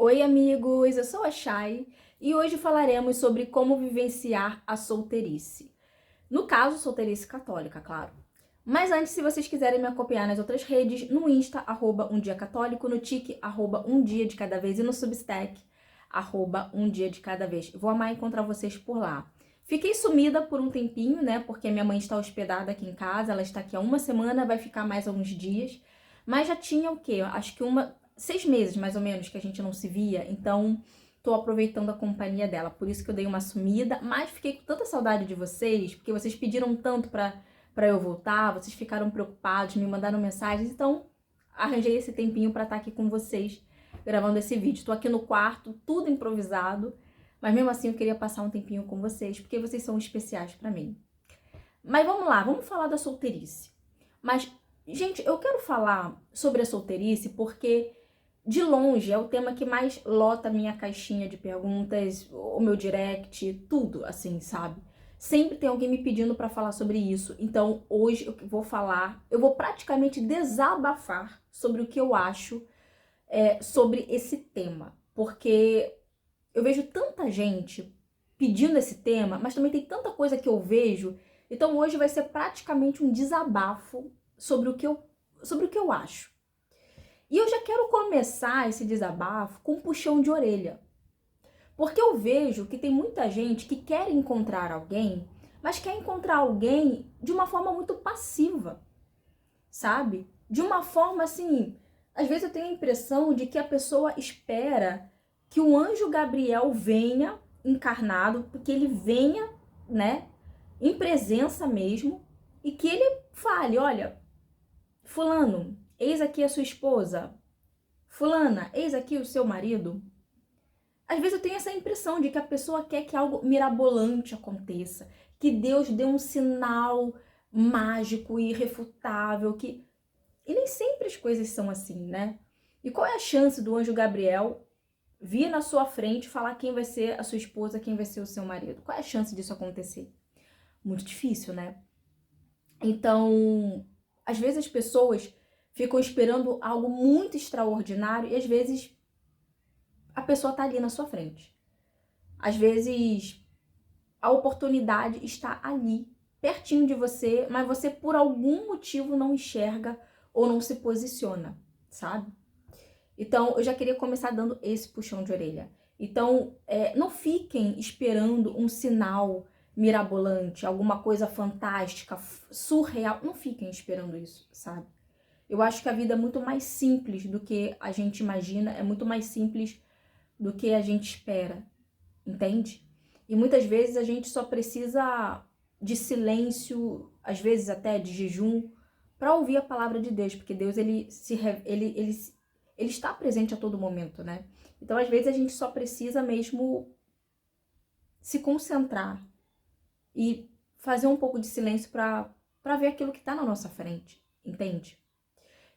Oi, amigos, eu sou a Chay e hoje falaremos sobre como vivenciar a solteirice. No caso, solteirice católica, claro. Mas antes, se vocês quiserem me acompanhar nas outras redes, no Insta, @umdiacatólico, no Tik, @umdiadecadavez e no Substack, @umdiadecadavez. Vou amar encontrar vocês por lá. Fiquei sumida por um tempinho, né, porque minha mãe está hospedada aqui em casa, ela está aqui há uma semana, vai ficar mais alguns dias. Mas já tinha o quê? Acho que 6 meses, mais ou menos, que a gente não se via, então tô aproveitando a companhia dela. Por isso que eu dei uma sumida, mas fiquei com tanta saudade de vocês, porque vocês pediram tanto pra eu voltar, vocês ficaram preocupados, me mandaram mensagens, então arranjei esse tempinho pra estar aqui com vocês, gravando esse vídeo. Tô aqui no quarto, tudo improvisado, mas mesmo assim eu queria passar um tempinho com vocês, porque vocês são especiais pra mim. Mas vamos lá, vamos falar da solteirice. Mas, gente, eu quero falar sobre a solteirice porque de longe é o tema que mais lota a minha caixinha de perguntas, o meu direct, tudo, assim, sabe? Sempre tem alguém me pedindo pra falar sobre isso. Então, hoje eu vou falar, eu vou praticamente desabafar sobre o que eu acho sobre esse tema. Porque eu vejo tanta gente pedindo esse tema, mas também tem tanta coisa que eu vejo. Então, hoje vai ser praticamente um desabafo sobre o que eu acho. E eu já quero começar esse desabafo com um puxão de orelha. Porque eu vejo que tem muita gente que quer encontrar alguém, mas quer encontrar alguém de uma forma muito passiva, sabe? De uma forma assim, às vezes eu tenho a impressão de que a pessoa espera que o anjo Gabriel venha encarnado, porque ele venha, né, em presença mesmo, e que ele fale, olha, fulano, eis aqui a sua esposa. Fulana, eis aqui o seu marido. Às vezes eu tenho essa impressão de que a pessoa quer que algo mirabolante aconteça, que Deus dê um sinal mágico e irrefutável, que... E nem sempre as coisas são assim, né? E qual é a chance do anjo Gabriel vir na sua frente e falar quem vai ser a sua esposa, quem vai ser o seu marido? Qual é a chance disso acontecer? Muito difícil, né? Então, às vezes as pessoas ficam esperando algo muito extraordinário e às vezes a pessoa tá ali na sua frente. Às vezes a oportunidade está ali, pertinho de você, mas você por algum motivo não enxerga ou não se posiciona, sabe? Então eu já queria começar dando esse puxão de orelha. Então não fiquem esperando um sinal mirabolante, alguma coisa fantástica, surreal. Não fiquem esperando isso, sabe? Eu acho que a vida é muito mais simples do que a gente imagina, é muito mais simples do que a gente espera, entende? E muitas vezes a gente só precisa de silêncio, às vezes até de jejum, para ouvir a palavra de Deus, porque Deus ele está presente a todo momento, né? Então às vezes a gente só precisa mesmo se concentrar e fazer um pouco de silêncio para ver aquilo que está na nossa frente, entende?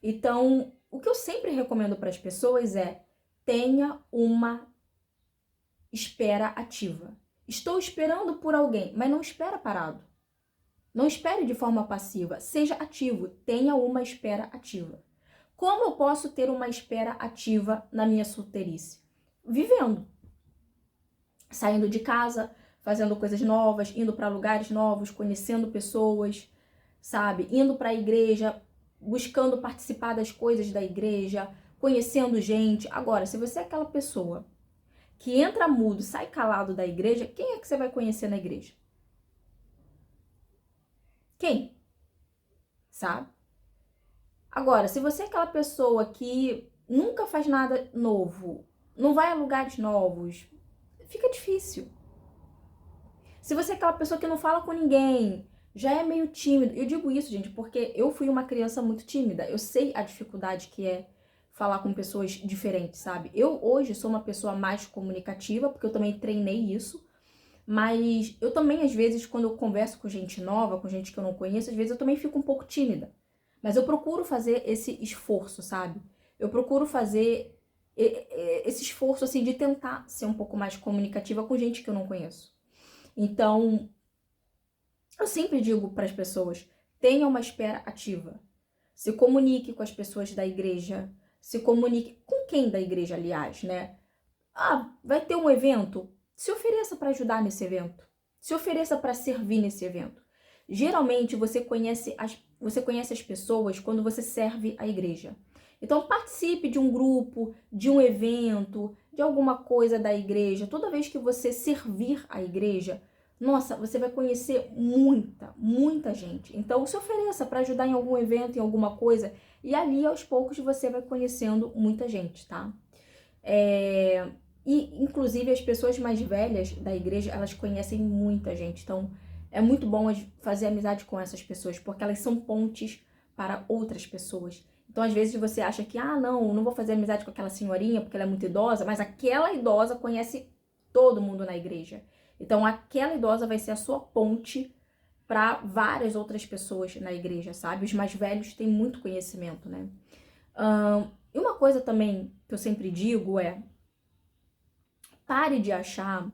Então, o que eu sempre recomendo para as pessoas é: tenha uma espera ativa. Estou esperando por alguém, mas não espera parado. Não espere de forma passiva, seja ativo, tenha uma espera ativa. Como eu posso ter uma espera ativa na minha solteirice? Vivendo, saindo de casa, fazendo coisas novas, indo para lugares novos, conhecendo pessoas, sabe? Indo para a igreja, buscando participar das coisas da igreja, conhecendo gente. Agora, se você é aquela pessoa que entra mudo, sai calado da igreja, quem é que você vai conhecer na igreja? Quem? Sabe? Agora, se você é aquela pessoa que nunca faz nada novo, não vai a lugares novos, fica difícil. Se você é aquela pessoa que não fala com ninguém, já é meio tímido. Eu digo isso, gente, porque eu fui uma criança muito tímida. Eu sei a dificuldade que é falar com pessoas diferentes, sabe? Eu hoje sou uma pessoa mais comunicativa, porque eu também treinei isso. Mas eu também, às vezes, quando eu converso com gente nova, com gente que eu não conheço, às vezes eu também fico um pouco tímida. Mas eu procuro fazer esse esforço, sabe? Eu procuro fazer esse esforço, assim, de tentar ser um pouco mais comunicativa com gente que eu não conheço. Então, eu sempre digo para as pessoas: tenha uma espera ativa. Se comunique com as pessoas da igreja. Se comunique com quem da igreja, aliás, né? Ah, vai ter um evento? Se ofereça para ajudar nesse evento. Se ofereça para servir nesse evento. Geralmente você conhece as pessoas quando você serve a igreja. Então participe de um grupo, de um evento, de alguma coisa da igreja. Toda vez que você servir a igreja, nossa, você vai conhecer muita gente. Então se ofereça para ajudar em algum evento, em alguma coisa, e ali aos poucos você vai conhecendo muita gente, tá? E, inclusive, as pessoas mais velhas da igreja, elas conhecem muita gente. Então, é muito bom fazer amizade com essas pessoas, porque elas são pontes para outras pessoas. Então, às vezes, você acha que, não vou fazer amizade com aquela senhorinha porque ela é muito idosa, mas aquela idosa conhece todo mundo na igreja. Então, aquela idosa vai ser a sua ponte para várias outras pessoas na igreja, sabe? Os mais velhos têm muito conhecimento, né? E uma coisa também que eu sempre digo é: pare de achar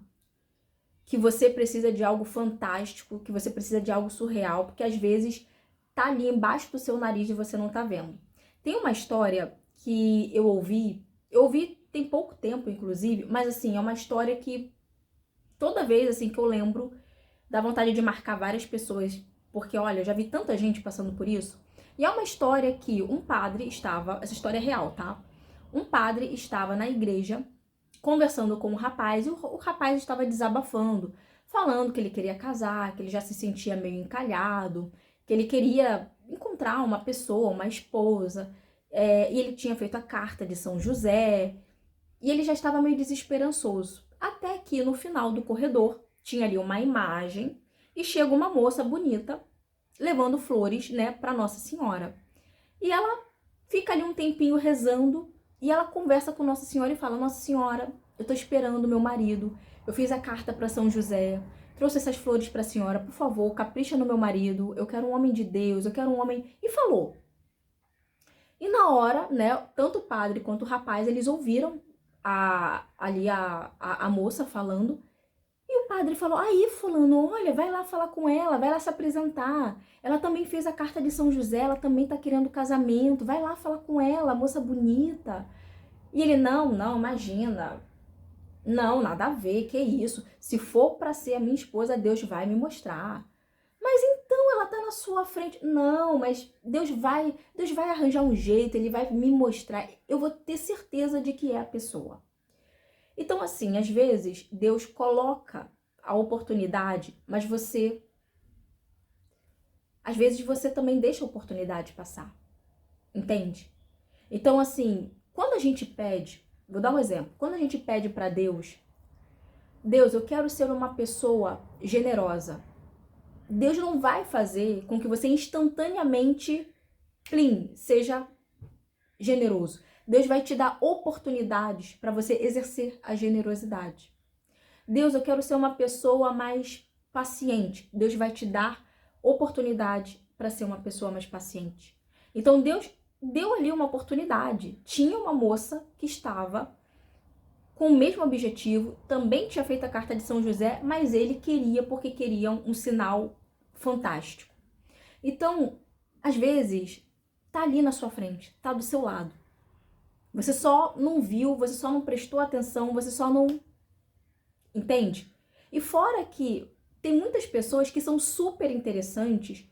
que você precisa de algo fantástico, que você precisa de algo surreal, porque às vezes tá ali embaixo do seu nariz e você não tá vendo. Tem uma história que eu ouvi tem pouco tempo, inclusive, mas assim, é uma história que toda vez assim que eu lembro, dá vontade de marcar várias pessoas, porque olha, eu já vi tanta gente passando por isso. E é uma história que um padre estava, essa história é real, tá? Um padre estava na igreja conversando com o rapaz, e o rapaz estava desabafando, falando que ele queria casar, que ele já se sentia meio encalhado, que ele queria encontrar uma pessoa, uma esposa, e ele tinha feito a carta de São José, e ele já estava meio desesperançoso. Até que no final do corredor tinha ali uma imagem e chega uma moça bonita levando flores, né, para Nossa Senhora. E ela fica ali um tempinho rezando e ela conversa com Nossa Senhora e fala: Nossa Senhora, eu tô esperando meu marido. Eu fiz a carta para São José, trouxe essas flores para a senhora, por favor, capricha no meu marido. Eu quero um homem de Deus, eu quero um homem. E falou. E na hora, né, tanto o padre quanto o rapaz, eles ouviram a moça falando. E o padre falou: aí, fulano, olha, vai lá falar com ela, vai lá se apresentar. Ela também fez a carta de São José, ela também tá querendo casamento. Vai lá falar com ela, moça bonita. E ele: não, imagina. Não, nada a ver, que isso. Se for para ser a minha esposa, Deus vai me mostrar. Mas então ela tá na sua frente. Não, mas Deus vai arranjar um jeito, ele vai me mostrar. Eu vou ter certeza de que é a pessoa. Então, assim, às vezes Deus coloca a oportunidade, mas às vezes você também deixa a oportunidade passar. Entende? Então, assim, quando a gente pede, vou dar um exemplo. Quando a gente pede para Deus, eu quero ser uma pessoa generosa. Deus não vai fazer com que você instantaneamente, plim, seja generoso. Deus vai te dar oportunidades para você exercer a generosidade. Deus, eu quero ser uma pessoa mais paciente. Deus vai te dar oportunidade para ser uma pessoa mais paciente. Então Deus deu ali uma oportunidade. Tinha uma moça que estava com o mesmo objetivo, também tinha feito a carta de São José, mas ele queria porque queria um sinal fantástico. Então, às vezes, tá ali na sua frente, tá do seu lado. Você só não viu, você só não prestou atenção, você só não... Entende? E fora que tem muitas pessoas que são super interessantes,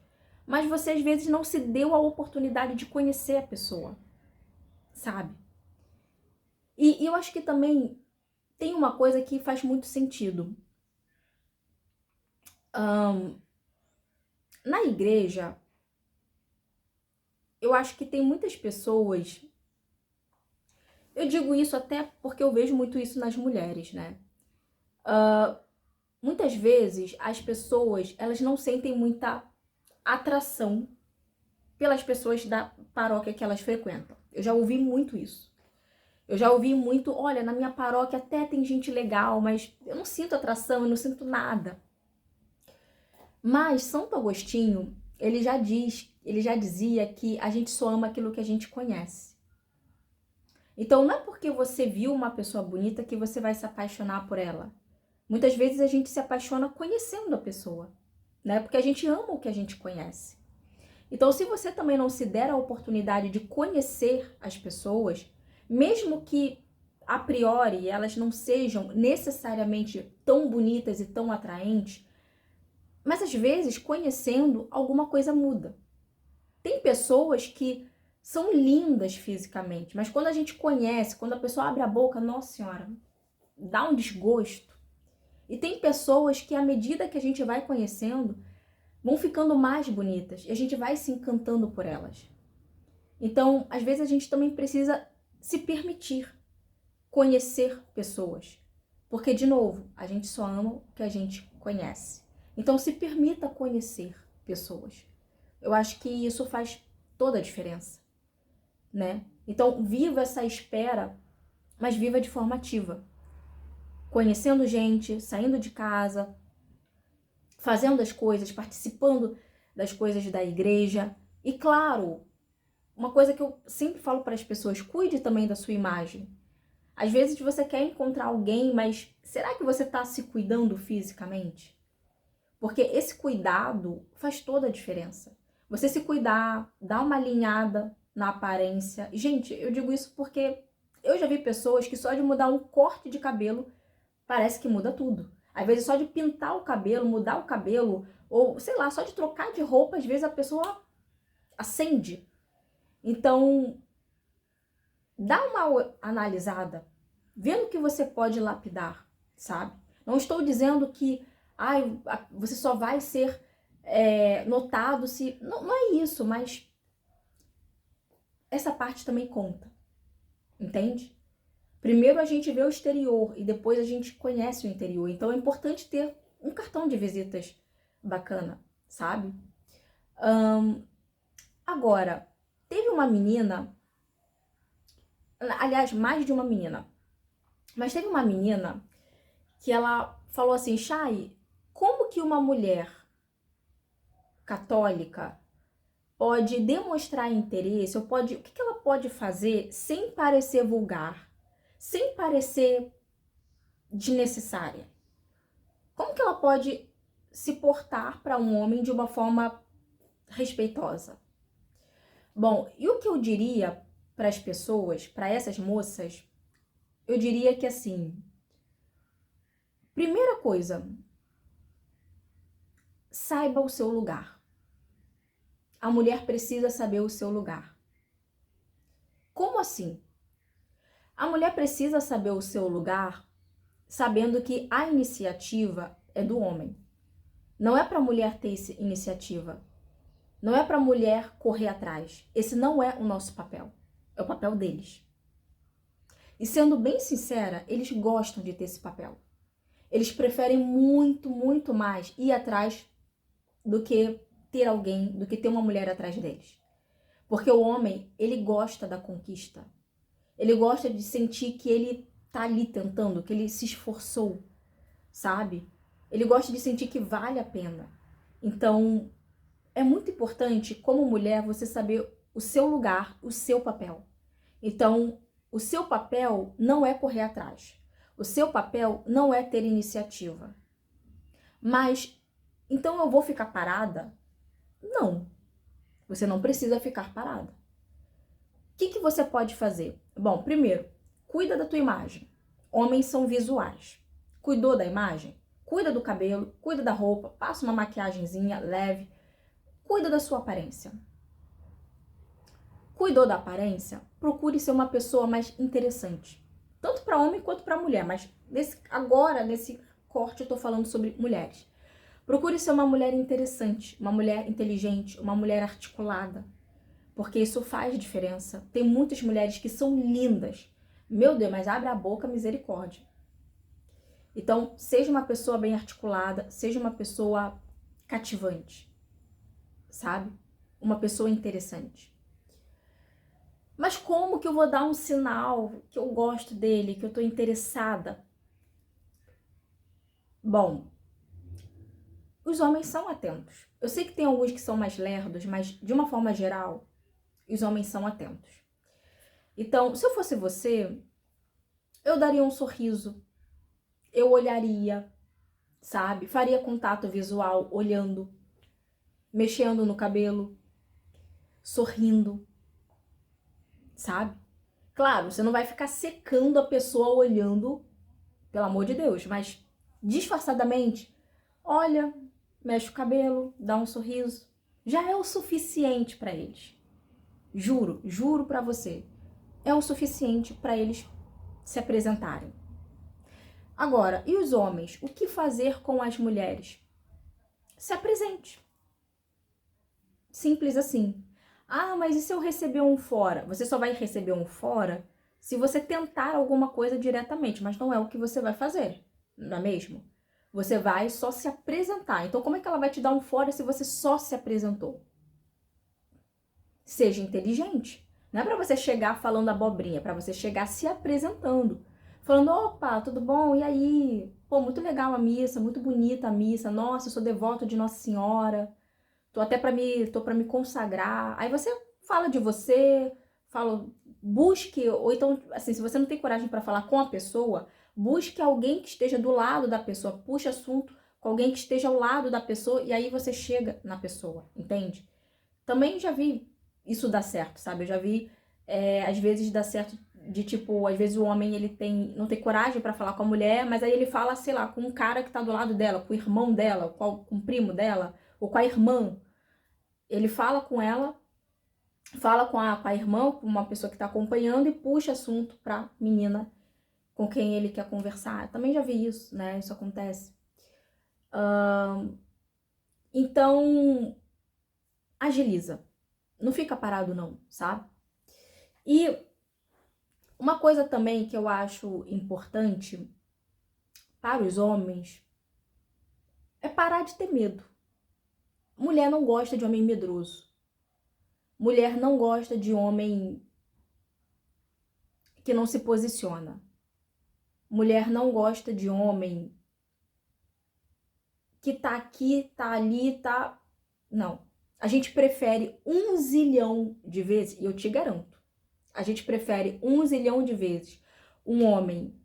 mas você às vezes não se deu a oportunidade de conhecer a pessoa, sabe? E eu acho que também tem uma coisa que faz muito sentido. Na igreja, eu acho que tem muitas pessoas... Eu digo isso até porque eu vejo muito isso nas mulheres, né? Muitas vezes as pessoas, elas não sentem muita atração pelas pessoas da paróquia que elas frequentam. Eu já ouvi muito isso. Eu já ouvi muito: olha, na minha paróquia até tem gente legal, mas eu não sinto atração, eu não sinto nada. Mas Santo Agostinho, ele já dizia que a gente só ama aquilo que a gente conhece. Então não é porque você viu uma pessoa bonita que você vai se apaixonar por ela. Muitas vezes a gente se apaixona conhecendo a pessoa, né? Porque a gente ama o que a gente conhece. Então, se você também não se der a oportunidade de conhecer as pessoas, mesmo que a priori, elas não sejam necessariamente tão bonitas e tão atraentes, mas às vezes, conhecendo, alguma coisa muda. Tem pessoas que são lindas fisicamente, mas quando a gente conhece, quando a pessoa abre a boca, nossa senhora, dá um desgosto. E tem pessoas que, à medida que a gente vai conhecendo, vão ficando mais bonitas e a gente vai se encantando por elas. Então, às vezes a gente também precisa se permitir conhecer pessoas. Porque, de novo, a gente só ama o que a gente conhece. Então, se permita conhecer pessoas. Eu acho que isso faz toda a diferença, né? Então, viva essa espera, mas viva de forma ativa. Conhecendo gente, saindo de casa, fazendo as coisas, participando das coisas da igreja. E, claro, uma coisa que eu sempre falo para as pessoas, cuide também da sua imagem. Às vezes você quer encontrar alguém, mas será que você está se cuidando fisicamente? Porque esse cuidado faz toda a diferença. Você se cuidar, dar uma alinhada na aparência. Gente, eu digo isso porque eu já vi pessoas que só de mudar um corte de cabelo parece que muda tudo. Às vezes só de pintar o cabelo, mudar o cabelo, ou sei lá, só de trocar de roupa, às vezes a pessoa acende. Então, dá uma analisada, vê no que você pode lapidar, sabe? Não estou dizendo que você só vai ser notado se... Não é isso, mas essa parte também conta, entende? Primeiro a gente vê o exterior e depois a gente conhece o interior. Então é importante ter um cartão de visitas bacana, sabe? Agora, teve uma menina, aliás, mais de uma menina, mas teve uma menina que ela falou assim, Chay, como que uma mulher católica pode demonstrar interesse, o que ela pode fazer sem parecer vulgar, sem parecer desnecessária? Como que ela pode se portar para um homem de uma forma respeitosa? Bom, e o que eu diria para as pessoas, para essas moças, eu diria que assim, primeira coisa, saiba o seu lugar. A mulher precisa saber o seu lugar. Como assim? A mulher precisa saber o seu lugar sabendo que a iniciativa é do homem. Não é para a mulher ter iniciativa. Não é para a mulher correr atrás. Esse não é o nosso papel. É o papel deles. E sendo bem sincera, eles gostam de ter esse papel. Eles preferem muito, muito mais ir atrás do que ter alguém, do que ter uma mulher atrás deles. Porque o homem, ele gosta da conquista. Ele gosta de sentir que ele tá ali tentando, que ele se esforçou, sabe? Ele gosta de sentir que vale a pena. Então, é muito importante, como mulher, você saber o seu lugar, o seu papel. Então, o seu papel não é correr atrás. O seu papel não é ter iniciativa. Mas, então eu vou ficar parada? Não. Você não precisa ficar parada. O que você pode fazer? Bom, primeiro, cuida da tua imagem. Homens são visuais. Cuidou da imagem? Cuida do cabelo, cuida da roupa, passa uma maquiagenzinha leve. Cuida da sua aparência. Cuidou da aparência? Procure ser uma pessoa mais interessante. Tanto para homem quanto para mulher, mas nesse corte eu tô falando sobre mulheres. Procure ser uma mulher interessante, uma mulher inteligente, uma mulher articulada, porque isso faz diferença. Tem muitas mulheres que são lindas. Meu Deus, mas abre a boca, misericórdia. Então, seja uma pessoa bem articulada, seja uma pessoa cativante, sabe? Uma pessoa interessante. Mas como que eu vou dar um sinal que eu gosto dele, que eu tô interessada? Bom, os homens são atentos. Eu sei que tem alguns que são mais lerdos, mas de uma forma geral, os homens são atentos. Então, se eu fosse você, eu daria um sorriso, eu olharia, sabe? Faria contato visual, olhando, mexendo no cabelo, sorrindo, sabe? Claro, você não vai ficar secando a pessoa olhando, pelo amor de Deus, mas disfarçadamente, olha, mexe o cabelo, dá um sorriso, já é o suficiente para eles. Juro, juro para você, é o suficiente para eles se apresentarem. Agora, e os homens? O que fazer com as mulheres? Se apresente. Simples assim. Ah, mas e se eu receber um fora? Você só vai receber um fora se você tentar alguma coisa diretamente, mas não é o que você vai fazer, não é mesmo? Você vai só se apresentar. Então, como é que ela vai te dar um fora se você só se apresentou? Seja inteligente. Não é para você chegar falando abobrinha, é para você chegar se apresentando. Falando, opa, tudo bom? E aí? Pô, muito legal a missa, muito bonita a missa. Nossa, eu sou devoto de Nossa Senhora. Tô para me consagrar. Aí você fala de você, fala, busque, ou então, assim, se você não tem coragem para falar com a pessoa, busque alguém que esteja do lado da pessoa, puxe assunto com alguém que esteja ao lado da pessoa e aí você chega na pessoa, entende? Também já vi isso dar certo, sabe? Eu já vi, às vezes, dar certo de tipo, às vezes o homem ele não tem coragem para falar com a mulher, mas aí ele fala, sei lá, com um cara que tá do lado dela, com o irmão dela, com o primo dela, ou com a irmã. Ele fala com ela, fala com a irmã, com uma pessoa que está acompanhando e puxa assunto pra menina com quem ele quer conversar. Eu também já vi isso, né? Isso acontece. Então, agiliza. Não fica parado não, sabe? E uma coisa também que eu acho importante para os homens é parar de ter medo. Mulher não gosta de homem medroso. Mulher não gosta de homem que não se posiciona. Mulher não gosta de homem que tá aqui, tá ali, tá... Não. A gente prefere 1 zilhão de vezes, e eu te garanto, a gente prefere 1 zilhão de vezes um homem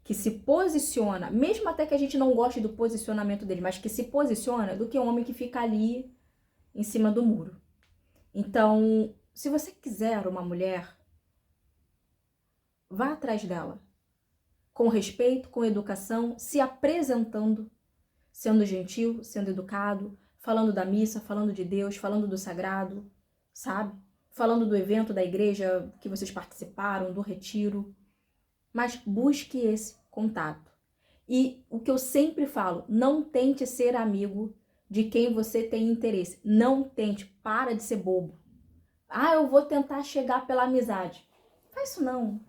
que se posiciona, mesmo até que a gente não goste do posicionamento dele, mas que se posiciona, do que um homem que fica ali em cima do muro. Então, se você quiser uma mulher, vá atrás dela. Com respeito, com educação, se apresentando, sendo gentil, sendo educado, falando da missa, falando de Deus, falando do sagrado, sabe? Falando do evento da igreja que vocês participaram, do retiro. Mas busque esse contato. E o que eu sempre falo, não tente ser amigo de quem você tem interesse. Não tente, para de ser bobo. Ah, eu vou tentar chegar pela amizade. Faz isso não.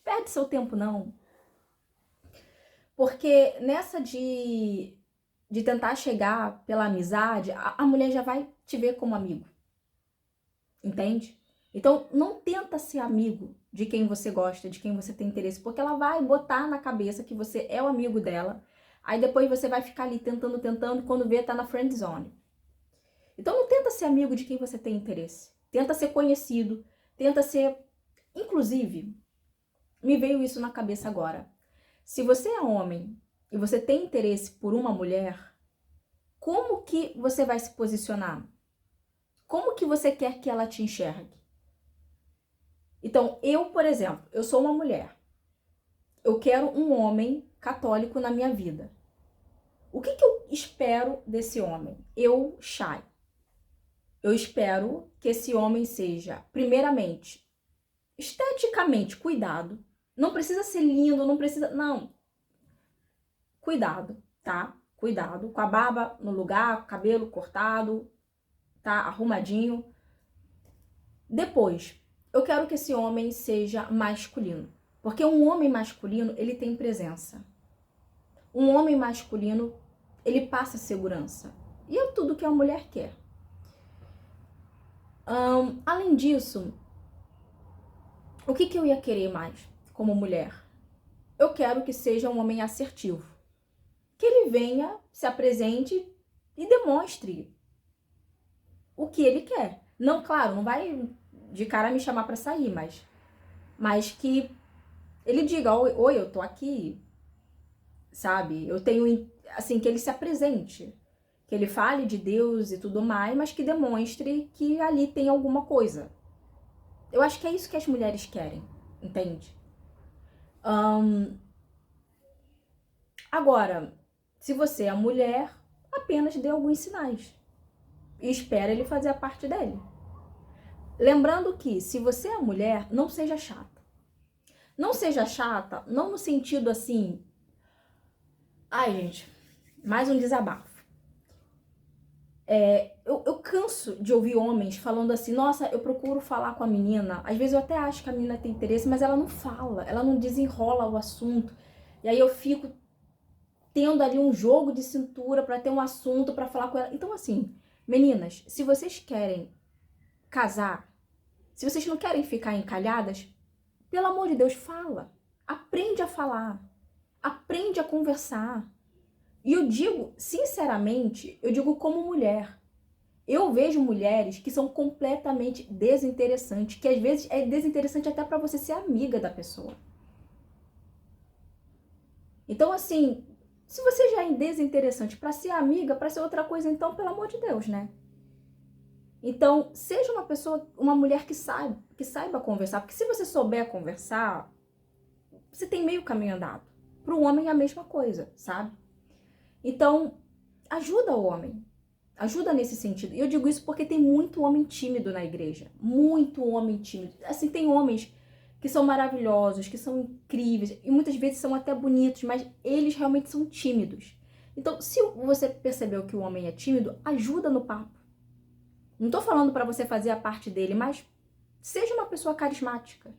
Perde seu tempo não. Porque nessa de tentar chegar pela amizade, a mulher já vai te ver como amigo. Entende? Então, não tenta ser amigo de quem você gosta, de quem você tem interesse, porque ela vai botar na cabeça que você é o amigo dela, aí depois você vai ficar ali tentando, quando vê, tá na friend zone. Então, não tenta ser amigo de quem você tem interesse. Tenta ser conhecido, tenta ser... Inclusive, me veio isso na cabeça agora. Se você é homem e você tem interesse por uma mulher, como que você vai se posicionar? Como que você quer que ela te enxergue? Então, eu, por exemplo, eu sou uma mulher. Eu quero um homem católico na minha vida. O que eu espero desse homem? Eu, Chay. Eu espero que esse homem seja, primeiramente, esteticamente cuidado. Não precisa ser lindo, não precisa... Não. Cuidado, tá? Cuidado. Com a barba no lugar, cabelo cortado, tá? Arrumadinho. Depois, eu quero que esse homem seja masculino. Porque um homem masculino, ele tem presença. Um homem masculino, ele passa segurança. E é tudo que a mulher quer. Além disso, o que eu ia querer mais como mulher? Eu quero que seja um homem assertivo. Que ele venha, se apresente e demonstre o que ele quer. Não, claro, não vai de cara me chamar para sair, mas que ele diga, oi, eu tô aqui, sabe? Eu tenho, assim, que ele se apresente, que ele fale de Deus e tudo mais, mas que demonstre que ali tem alguma coisa. Eu acho que é isso que as mulheres querem, entende? Agora, se você é mulher, apenas dê alguns sinais e espera ele fazer a parte dele. Lembrando que, se você é mulher, não seja chata. Não seja chata, não no sentido assim... Ai, gente, mais um desabafo. Eu canso de ouvir homens falando assim, nossa, eu procuro falar com a menina, às vezes eu até acho que a menina tem interesse, mas ela não fala, ela não desenrola o assunto, e aí eu fico tendo ali um jogo de cintura para ter um assunto para falar com ela. Então assim, meninas, se vocês querem casar, se vocês não querem ficar encalhadas, pelo amor de Deus, fala, aprende a falar, aprende a conversar. E eu digo, sinceramente, eu digo como mulher. Eu vejo mulheres que são completamente desinteressantes, que às vezes é desinteressante até para você ser amiga da pessoa. Então, assim, se você já é desinteressante para ser amiga, para ser outra coisa, então, pelo amor de Deus, né? Então, seja uma pessoa, uma mulher que saiba conversar, porque se você souber conversar, você tem meio caminho andado. Para o homem é a mesma coisa, sabe? Então, ajuda o homem. Ajuda nesse sentido. E eu digo isso porque tem muito homem tímido na igreja. Muito homem tímido. Assim, tem homens que são maravilhosos, que são incríveis, e muitas vezes são até bonitos, mas eles realmente são tímidos. Então, se você percebeu que o homem é tímido, ajuda no papo. Não tô falando para você fazer a parte dele, mas seja uma pessoa carismática.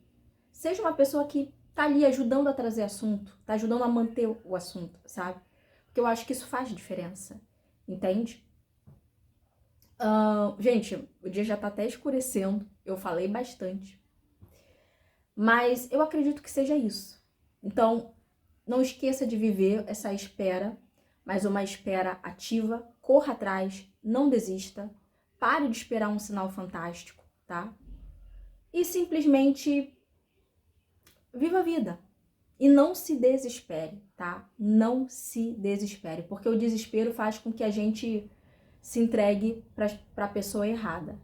Seja uma pessoa que tá ali ajudando a trazer assunto, tá ajudando a manter o assunto, sabe? Porque eu acho que isso faz diferença, entende? Gente, o dia já tá até escurecendo, eu falei bastante. Mas eu acredito que seja isso. Então, não esqueça de viver essa espera, mas uma espera ativa, corra atrás, não desista, pare de esperar um sinal fantástico, tá? E simplesmente viva a vida. E não se desespere, tá? Não se desespere, porque o desespero faz com que a gente se entregue para a pessoa errada.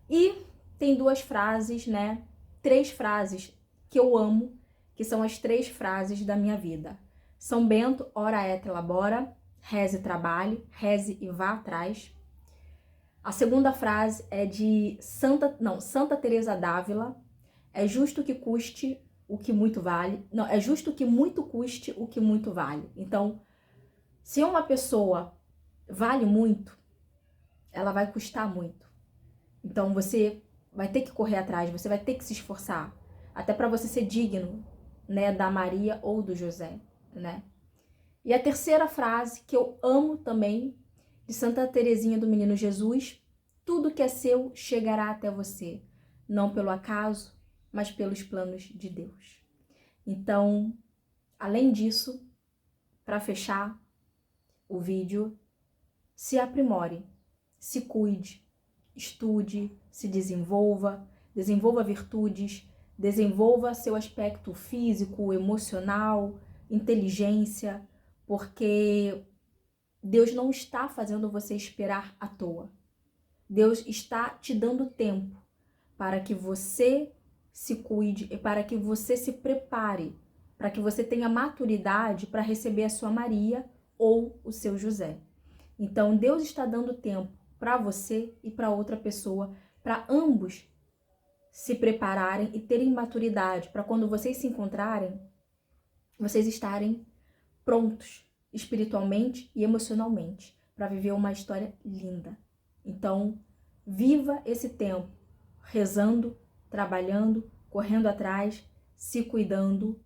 E tem duas frases, né? 3 frases que eu amo, que são as 3 frases da minha vida. São Bento, ora et labora, reze e trabalhe, reze e vá atrás. A segunda frase é de Santa Teresa d'Ávila, é justo que custe o que muito vale. Não, é justo que muito custe o que muito vale. Então, se uma pessoa vale muito, ela vai custar muito. Então, você vai ter que correr atrás, você vai ter que se esforçar, até para você ser digno, né, da Maria ou do José, né? E a terceira frase, que eu amo também, de Santa Teresinha do Menino Jesus: tudo que é seu chegará até você, não pelo acaso, mas pelos planos de Deus. Então, além disso, para fechar o vídeo, se aprimore, se cuide, estude, se desenvolva, desenvolva virtudes, desenvolva seu aspecto físico, emocional, inteligência, porque Deus não está fazendo você esperar à toa. Deus está te dando tempo para que você se cuide e para que você se prepare, para que você tenha maturidade para receber a sua Maria ou o seu José. Então, Deus está dando tempo para você e para outra pessoa, para ambos se prepararem e terem maturidade, para quando vocês se encontrarem, vocês estarem prontos espiritualmente e emocionalmente para viver uma história linda. Então, viva esse tempo rezando, trabalhando, correndo atrás, se cuidando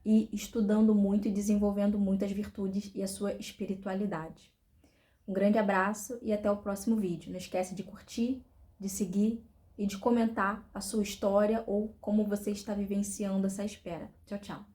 e estudando muito e desenvolvendo muitas virtudes e a sua espiritualidade. Um grande abraço e até o próximo vídeo. Não esquece de curtir, de seguir e de comentar a sua história ou como você está vivenciando essa espera. Tchau, tchau.